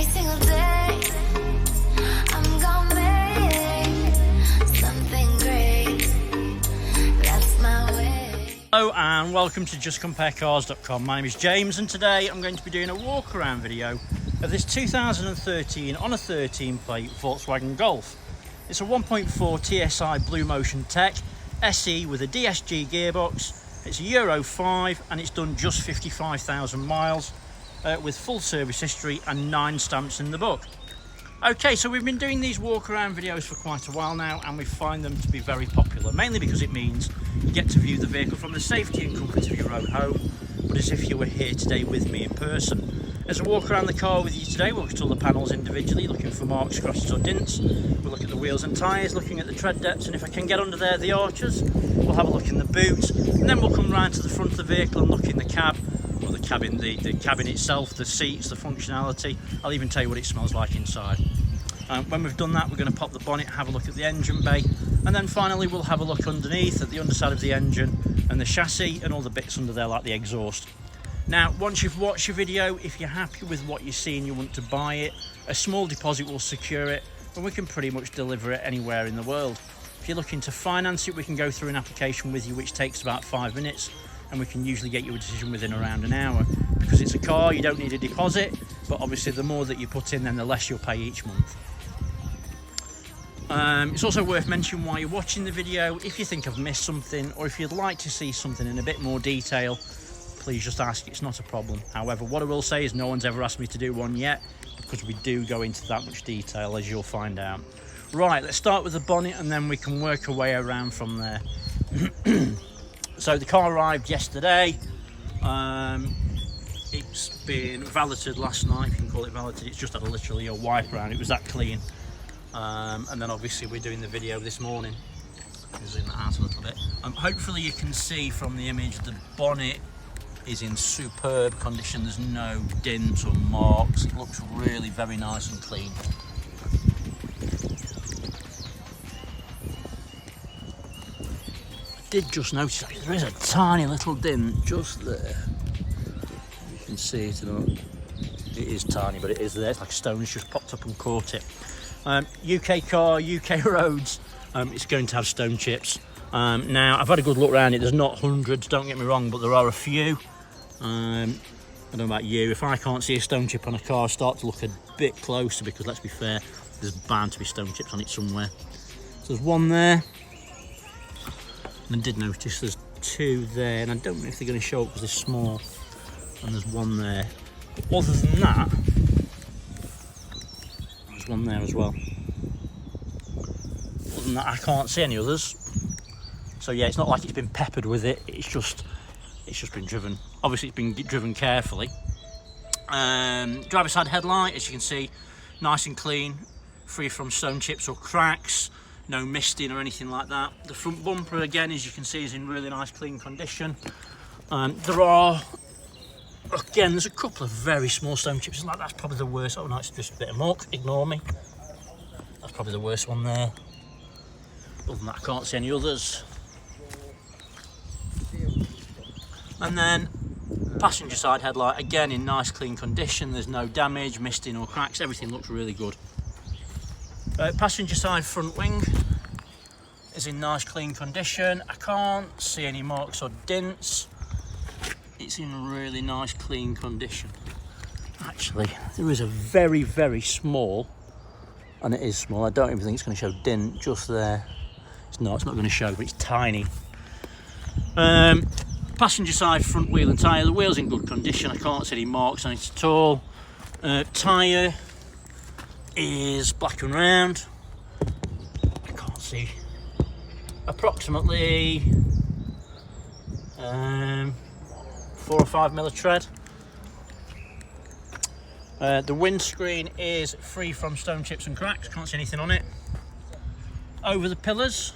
single day I'm gonna make something great. That's my way. Hello and welcome to justcomparecars.com. My name is James and today I'm going to be doing a walk around video of this 2013 on a 13 plate Volkswagen Golf. It's a 1.4 TSI BlueMotion Tech SE with a DSG gearbox. It's a Euro 5 and it's done just 55,000 miles with full service history and 9 stamps in the book. Okay, so we've been doing these walk around videos for quite a while now and we find them to be very popular, mainly because it means you get to view the vehicle from the safety and comfort of your own home, but as if you were here today with me in person. As I walk around the car with you today, we'll look at all the panels individually, looking for marks, scratches or dints. We'll look at the wheels and tyres, looking at the tread depths, and if I can get under there, the arches. We'll have a look in the boot, and then we'll come round to the front of the vehicle and look in the cab, or the cabin, the cabin itself, the seats, the functionality. I'll even tell you what it smells like inside. When we've done that, we're going to pop the bonnet, have a look at the engine bay, and then finally we'll have a look underneath at the underside of the engine and the chassis and all the bits under there like the exhaust. Now, once you've watched your video, if you're happy with what you see and you want to buy it, a small deposit will secure it and we can pretty much deliver it anywhere in the world. If you're looking to finance it, we can go through an application with you which takes about 5 minutes and we can usually get you a decision within around an hour. Because it's a car, you don't need a deposit, but obviously the more that you put in, then the less you'll pay each month. It's also worth mentioning while you're watching the video, if you think I've missed something or if you'd like to see something in a bit more detail, please just ask, it's not a problem. However, what I will say is no one's ever asked me to do one yet, because we do go into that much detail, as you'll find out. Right, let's start with the bonnet and then we can work our way around from there. So the car arrived yesterday. It's been valeted last night, if you can call it valeted. It's just had literally a wipe around, it was that clean. And then obviously we're doing the video this morning. Zoom that out a little bit. Hopefully you can see from the image the bonnet is in superb condition. There's no dents or marks. It looks really very nice and clean. I did just notice that there is a tiny little dent just there. You can see it. It is tiny, but it is there. It's like a stone's just popped up and caught it. UK car, UK roads. It's going to have stone chips. Now, I've had a good look around it. There's not hundreds, don't get me wrong, but there are a few. I don't know about you, if I can't see a stone chip on a car, I start to look a bit closer because, let's be fair, there's bound to be stone chips on it somewhere. So there's one there, and I did notice there's 2 there, and I don't know if they're going to show up because they're small, and there's 1 there. But other than that, there's 1 there as well. Other than that, I can't see any others. So yeah, it's not like it's been peppered with it, it's just been driven. Obviously it's been driven carefully. Driver side headlight, as you can see, nice and clean, free from stone chips or cracks, no misting or anything like that. The front bumper, again, as you can see, is in really nice clean condition. There are, again, there's a couple of very small stone chips. Like, that's probably the worst. Oh no, it's just a bit of muck, ignore me. That's probably the worst one there. Other than that, I can't see any others. And then passenger side headlight, again in nice clean condition. There's no damage, misting or cracks, everything looks really good. Passenger side front wing is in nice clean condition. I can't see any marks or dents. It's in really nice clean condition. Actually, there is a very, very small, and it is small, I don't even think it's going to show dent just there. It's not going to show, but it's tiny. Passenger side front wheel and tyre, the wheel's in good condition, I can't see any marks on it at all. Tyre is black and round, I can't see, approximately 4 or 5 mil of tread. The windscreen is free from stone chips and cracks, can't see anything on it. Over the pillars,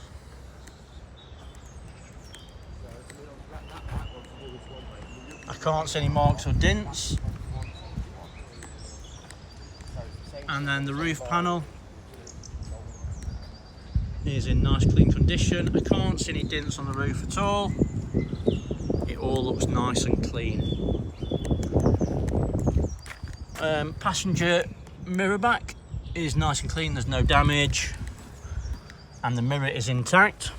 I can't see any marks or dents. And then the roof panel is in nice clean condition. I can't see any dents on the roof at all. It all looks nice and clean. Passenger Mirror back is nice and clean, there's no damage, and the mirror is intact.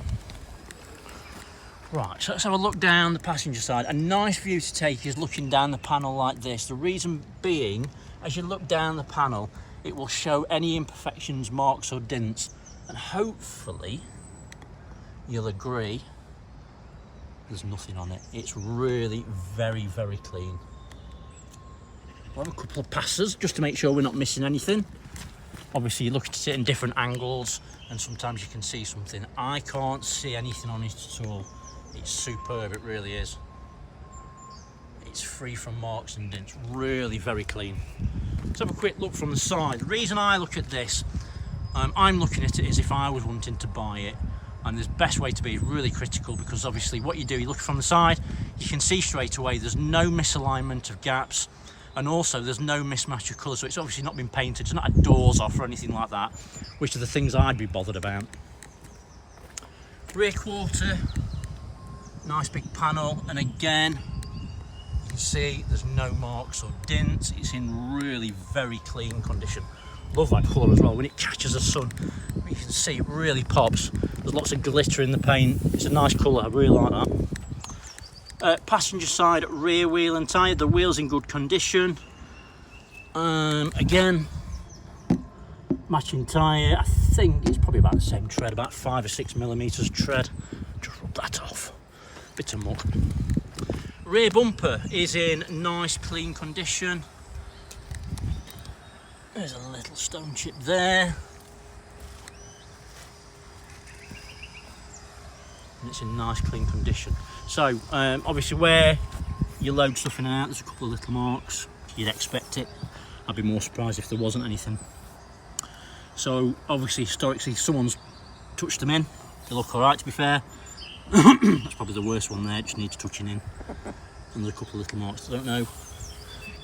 Right, so let's have a look down the passenger side. A nice view to take is looking down the panel like this. The reason being, as you look down the panel, it will show any imperfections, marks or dents, and hopefully you'll agree there's nothing on it. It's really very, very clean. We'll have a couple of passes just to make sure we're not missing anything. Obviously you're looking at it in different angles and sometimes you can see something. I can't see anything on it at all. It's superb, it really is. It's free from marks and dents, really very clean. Let's have a quick look from the side. The reason I look at this, I'm looking at it as if I was wanting to buy it, and the best way to be is really critical, because obviously what you do, you look from the side, you can see straight away there's no misalignment of gaps, and also there's no mismatch of colour, so it's obviously not been painted, it's not had doors off or anything like that, which are the things I'd be bothered about. Rear quarter, nice big panel, and again you can see there's no marks or dents. It's in really very clean condition. Love that colour as well. When it catches the sun, you can see it really pops. There's lots of glitter in the paint. It's a nice colour, I really like that. Passenger side rear wheel and tyre, the wheel's in good condition. Again, matching tyre. I think it's probably about the same tread, about 5 or 6 millimetres tread. Just rub that off. Bit of muck. Rear bumper is in nice clean condition. There's a little stone chip there. And it's in nice clean condition. So obviously where you load stuff in and out, there's a couple of little marks. You'd expect it. I'd be more surprised if there wasn't anything. So obviously historically someone's touched them in. They look alright, to be fair. That's probably the worst one there, it just needs touching in. And there's a couple of little marks, I don't know.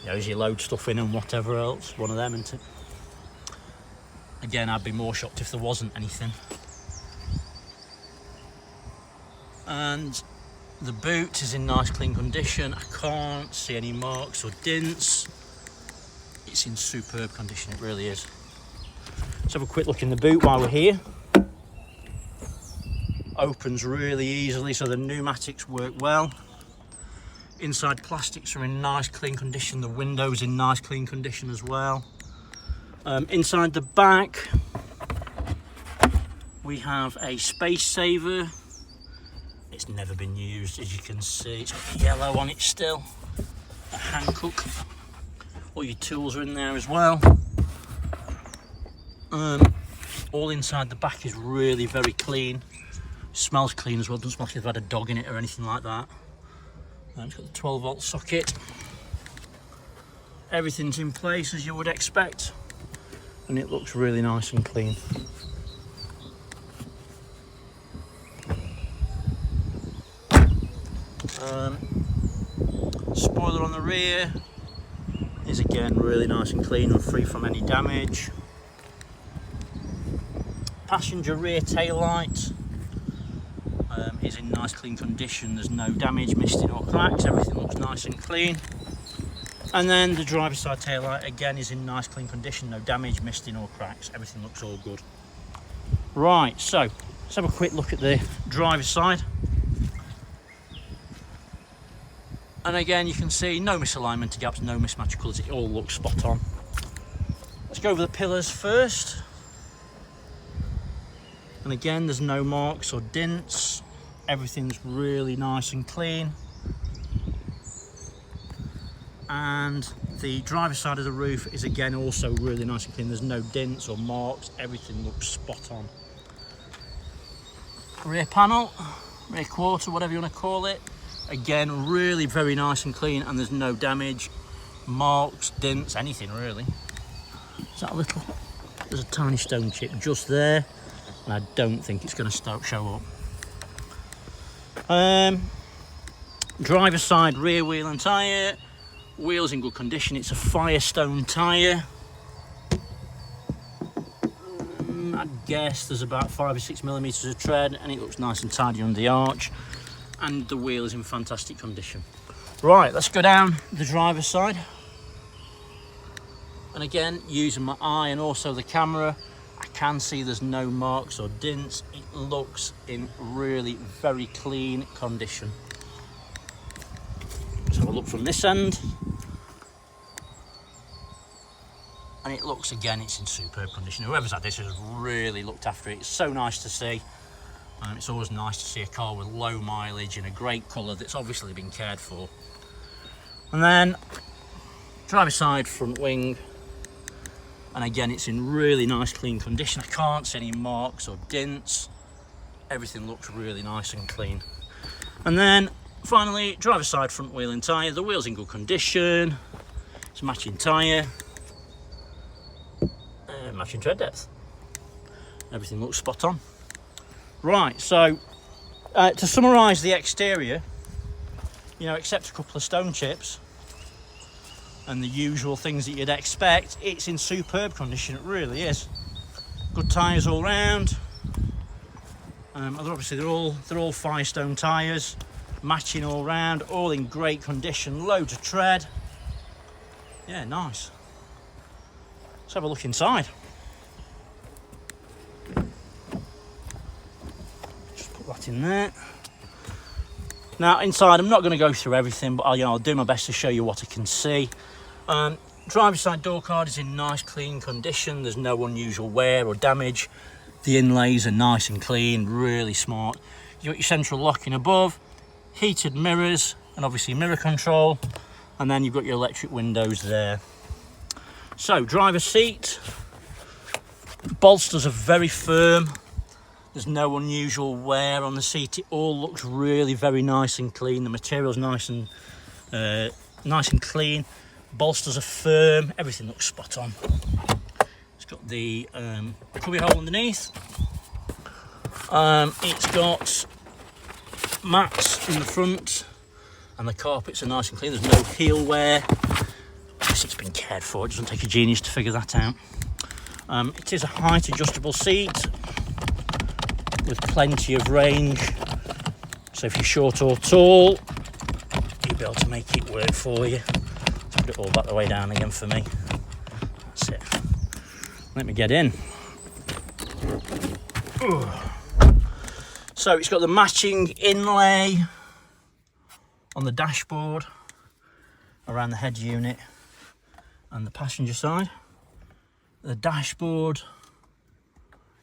You know, as you load stuff in and whatever else, one of them, isn't it? Again, I'd be more shocked if there wasn't anything. And the boot is in nice clean condition. I can't see any marks or dents. It's in superb condition, it really is. Let's have a quick look in the boot while we're here. Opens really easily, so the pneumatics work well. Inside plastics are in nice clean condition. The window's in nice clean condition as well. Inside the back we have a space saver. It's never been used, as you can see. It's got yellow on it still. A Hankook. All your tools are in there as well. All inside the back is really very clean. Smells clean as well, doesn't smell like you've had a dog in it or anything like that. It's got the 12-volt socket. Everything's in place as you would expect, and it looks really nice and clean. Spoiler on the rear is again really nice and clean and free from any damage. Passenger rear tail light is in nice clean condition. There's no damage, misting or cracks. Everything looks nice and clean. And then the driver's side tail light again is in nice clean condition. No damage, misting or cracks. Everything looks all good. Right, so let's have a quick look at the driver's side. And again, you can see no misalignment of gaps, no mismatch of colours. It all looks spot on. Let's go over the pillars first. And again, there's no marks or dents. Everything's really nice and clean. And the driver's side of the roof is again also really nice and clean. There's no dents or marks. Everything looks spot on. Rear panel, rear quarter, whatever you want to call it. Again, really very nice and clean, and there's no damage, marks, dents, anything really. Is that a little? There's a tiny stone chip just there, and I don't think it's going to show up. Driver's side rear wheel and tyre. Wheels in good condition. It's a Firestone tyre. I guess there's about 5 or 6 millimetres of tread, and it looks nice and tidy under the arch. And the wheel is in fantastic condition. Right, let's go down the driver's side. And again, using my eye and also the camera, I can see there's no marks or dents. It looks in really very clean condition. So I'll look from this end. And it looks, again, it's in superb condition. Whoever's had this has really looked after it. It's so nice to see. It's always nice to see a car with low mileage in a great colour that's obviously been cared for. And then driver's side front wing, and again it's in really nice clean condition. I can't see any marks or dents. Everything looks really nice and clean. And then finally, driver's side front wheel and tyre. The wheel's in good condition. It's a matching tyre, matching tread depth. Everything looks spot on. Right, so to summarise the exterior, you know, except a couple of stone chips and the usual things that you'd expect, it's in superb condition. It really is. Good tyres all round. Obviously they're all Firestone tyres, matching all round, all in great condition. Loads of tread. Yeah, nice. Let's have a look inside. Just put that in there. Now inside, I'm not going to go through everything, but I'll do my best to show you what I can see. Driver's side door card is in nice clean condition. There's no unusual wear or damage. The inlays are nice and clean, really smart. You've got your central locking above, heated mirrors, and obviously mirror control. And then you've got your electric windows there. So, driver's seat. Bolsters are very firm. There's no unusual wear on the seat. It all looks really very nice and clean. The material's nice and clean. Bolsters are firm. Everything looks spot on. It's got the cubby hole underneath. It's got mats in the front, and the carpets are nice and clean. There's no heel wear. It's been cared for. It doesn't take a genius to figure that out. It is a height adjustable seat with plenty of range, so if you're short or tall, you'll be able to make it work for you. Put it all back the way down again for me. That's it. Let me get in. So it's got the matching inlay on the dashboard around the head unit and the passenger side. The dashboard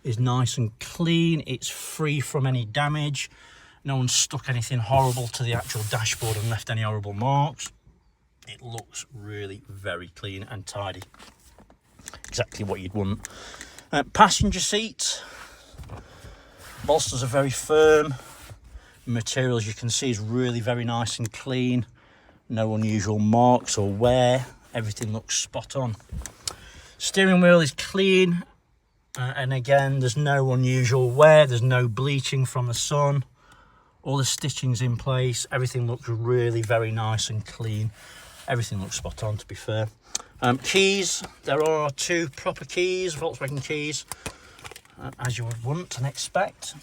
is nice and clean. It's free from any damage. No one's stuck anything horrible to the actual dashboard and left any horrible marks. It looks really very clean and tidy. Exactly what you'd want. Passenger seat. Bolsters are very firm. Material, as you can see, is really very nice and clean. No unusual marks or wear. Everything looks spot on. Steering wheel is clean. And again, there's no unusual wear. There's no bleaching from the sun. All the stitching's in place. Everything looks really very nice and clean. Everything looks spot on, to be fair. Keys. There are two proper keys, Volkswagen keys, as you would want and expect.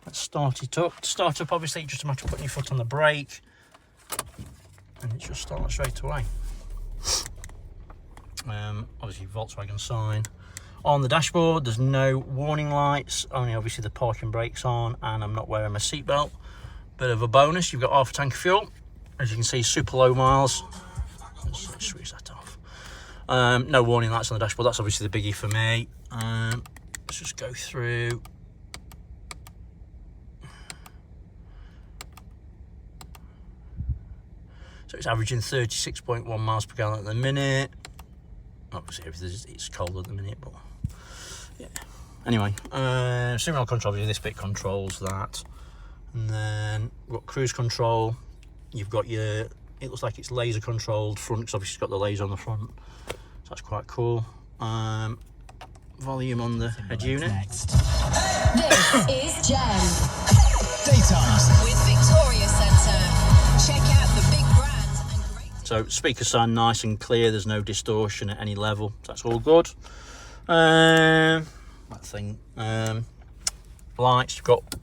Let's start it up. To start up, obviously, just a matter of putting your foot on the brake, and it just starts straight away. Obviously, Volkswagen sign. On the dashboard, there's no warning lights, only obviously the parking brakes on, and I'm not wearing my seatbelt. Bit of a bonus, you've got half a tank of fuel. As you can see, super low miles. Let's switch that off. No warning lights on the dashboard, that's obviously the biggie for me. Let's just go through. So it's averaging 36.1 miles per gallon at the minute. Obviously it's cold at the minute, but yeah. Anyway, steering wheel control, this bit controls that. And then we've got cruise control. You've got your, it looks like it's laser controlled front, because obviously it's got the laser on the front. So that's quite cool. Volume on the head unit. This is Jen. Daytimes with Victoria Centre. Check out the big brands and great. So speakers sound nice and clear. There's no distortion at any level. So that's all good. That thing. Lights. You've got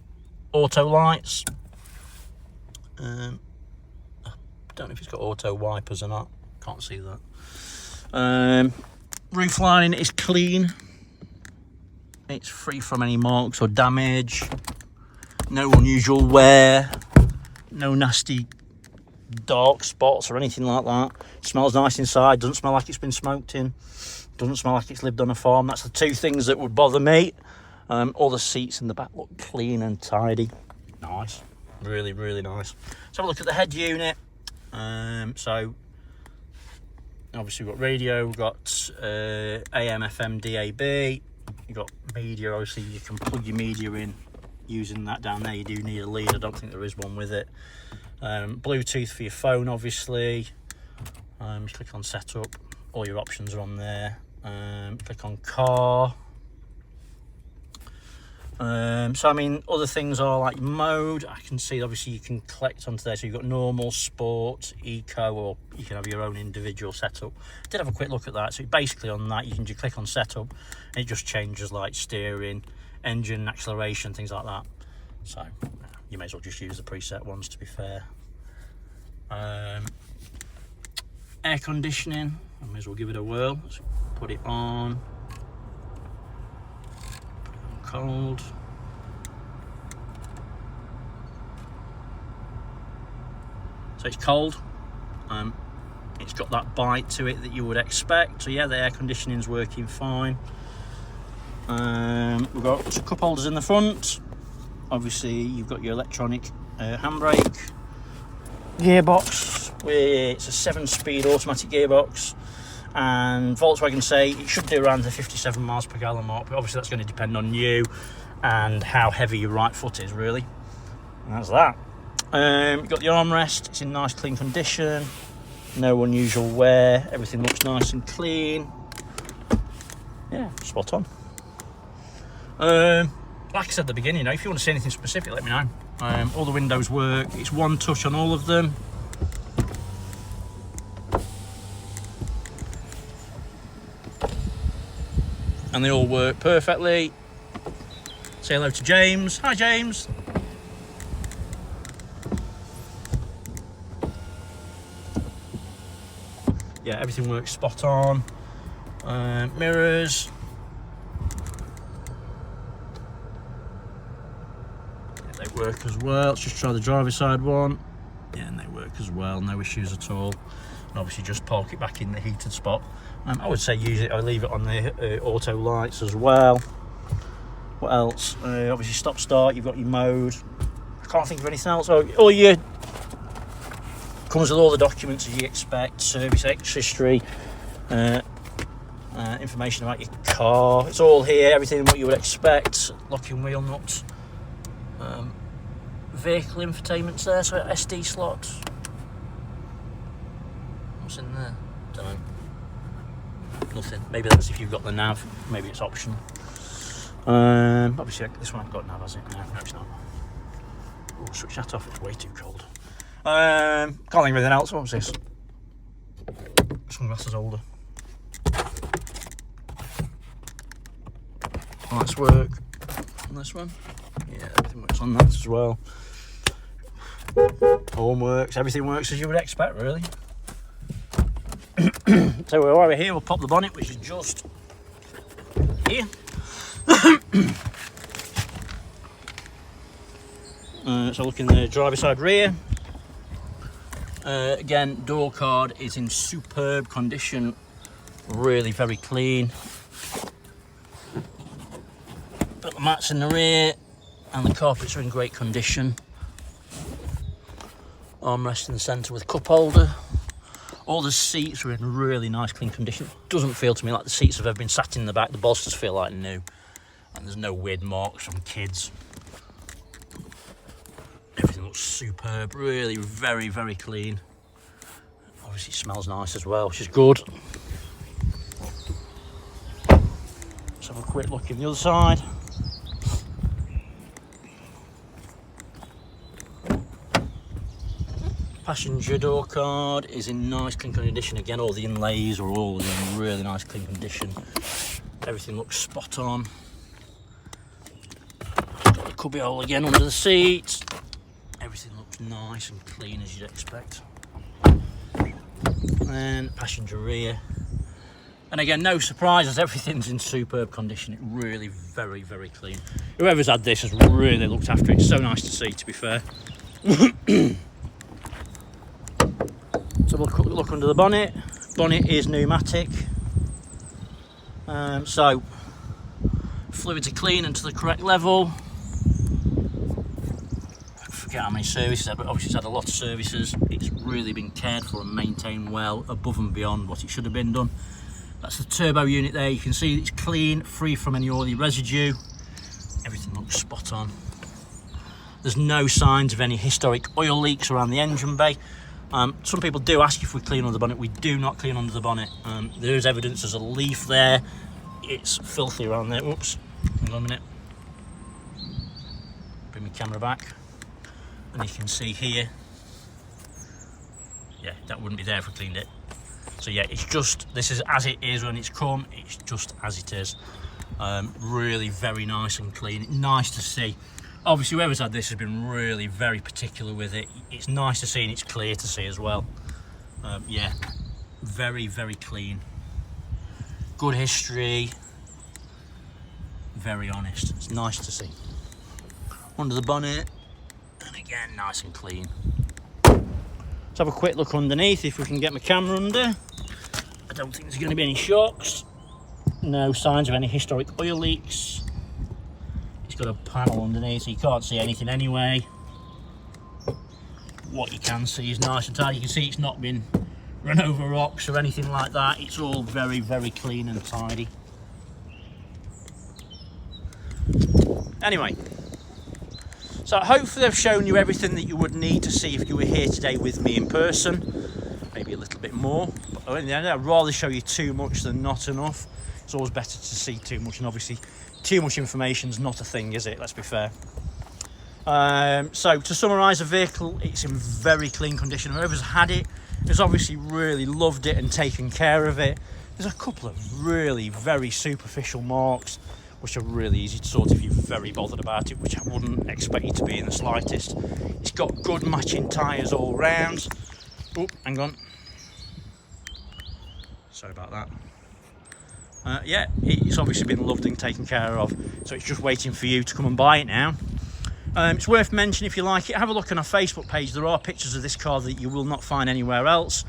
auto lights. I don't know if it's got auto wipers or not. Can't see that. Roof lining is clean. It's free from any marks or damage. No unusual wear. No nasty dark spots or anything like that. It smells nice inside. Doesn't smell like it's been smoked in. Doesn't smell like it's lived on a farm. That's the two things that would bother me. All the seats in the back look clean and tidy. Nice. Really, really nice. Let's have a look at the head unit. So obviously we've got radio, we've got AM, FM, DAB. You've got media. Obviously you can plug your media in using that down there. You do need a lead. I don't think there is one with it. Bluetooth for your phone, obviously. Just click on setup. All your options are on there. Click on car. So I mean, other things are like mode. I can see obviously you can collect onto there. So you've got normal, sport, eco, or you can have your own individual setup. I did have a quick look at that. So basically on that you can just click on setup and it just changes like steering, engine, acceleration, things like that. So you may as well just use the preset ones, to be fair. Air conditioning, I may as well give it a whirl. Let's put it on. Cold. So it's cold. It's got that bite to it that you would expect. So yeah, the air conditioning's working fine. We've got cup holders in the front. Obviously you've got your electronic handbrake. Gearbox, it's a 7-speed automatic gearbox, and Volkswagen say it should do around the 57 miles per gallon mark, but obviously that's going to depend on you and how heavy your right foot is, really. And that's that. You've got the armrest. It's in nice clean condition, no unusual wear, everything looks nice and clean. Yeah, spot on. Like I said at the beginning, if you want to see anything specific, let me know. All the windows work. It's one touch on all of them. And they all work perfectly. Say hello to James. Hi, James. Yeah, everything works spot on. Mirrors. They work as well. Let's just try the driver's side one. Yeah, and they work as well, no issues at all. And obviously just park it back in the heated spot. I would say use it, I leave it on the auto lights as well. What else? Obviously stop start, you've got your mode. I can't think of anything else. All your comes with all the documents as you expect, service history, information about your car. It's all here, everything what you would expect. Locking wheel nuts. Vehicle infotainment's there, so SD slots. What's in there? Don't know. Nothing. Maybe that's if you've got the nav. Maybe it's optional. Obviously this one I've got nav, has it? No, it's not. Oh, switch that off. It's way too cold. Can't think of anything else. What was this? Sunglasses holder. Lights work on this one. Yeah, everything works on that as well. Horn works, everything works as you would expect, really. So while we're here, we'll pop the bonnet, which is just here. So look in the driver's side rear. Again, door card is in superb condition, really very clean. Got the mats in the rear, and the carpets are in great condition. Armrest in the centre with cup holder. All the seats are in really nice clean condition. Doesn't feel to me like the seats have ever been sat in the back. The bolsters feel like new, and there's no weird marks from kids. Everything looks superb, really very, very clean. Obviously it smells nice as well, which is good. Let's have a quick look in the other side. Passenger door card is in nice clean condition. Again, all the inlays are all in really nice clean condition. Everything looks spot on. Got the cubby hole again under the seat. Everything looks nice and clean as you'd expect. And then passenger rear. And again, no surprises, everything's in superb condition. It's really very, very clean. Whoever's had this has really looked after it. It's so nice to see, to be fair. So we'll look under the bonnet. Bonnet is pneumatic. So fluids are clean and to the correct level. I forget how many services, but obviously it's had a lot of services. It's really been cared for and maintained well, above and beyond what it should have been done. That's the turbo unit there. You can see it's clean, free from any oily residue. Everything looks spot on. There's no signs of any historic oil leaks around the engine bay. Some people do ask if we clean under the bonnet. We do not clean under the bonnet. There is evidence there's a leaf there. It's filthy around there. Oops, hang on a minute. Bring my camera back. And you can see here. Yeah, that wouldn't be there if we cleaned it. So yeah, it's just, this is as it is when it's come, it's just as it is. Really very nice and clean, nice to see. Obviously whoever's had this has been really very particular with it. It's nice to see and it's clear to see as well. Yeah, very, very clean. Good history, very honest. It's nice to see. Under the bonnet, and again, nice and clean. Let's have a quick look underneath if we can get my camera under. I don't think there's going to be any shocks. No signs of any historic oil leaks. It's got a panel underneath so you can't see anything anyway. What you can see is nice and tidy. You can see it's not been run over rocks or anything like that. It's all very, very clean and tidy. Anyway, so hopefully I've shown you everything that you would need to see if you were here today with me in person. Maybe a little bit more, but in the end, I'd rather show you too much than not enough. It's always better to see too much, and obviously too much information is not a thing, is it? Let's be fair. So to summarise the vehicle, it's in very clean condition. Whoever's had it has obviously really loved it and taken care of it. There's a couple of really very superficial marks which are really easy to sort if you're very bothered about it, which I wouldn't expect you to be in the slightest. It's got good matching tyres all round. Oh, hang on. Sorry about that. Yeah, it's obviously been loved and taken care of, so it's just waiting for you to come and buy it now. It's worth mentioning, if you like it, have a look on our Facebook page. There are pictures of this car that you will not find anywhere else.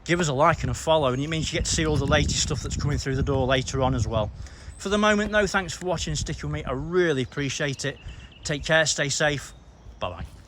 Give us a like and a follow, and it means you get to see all the latest stuff that's coming through the door later on as well. For the moment though, thanks for watching and sticking with me. I really appreciate it. Take care, stay safe. Bye bye.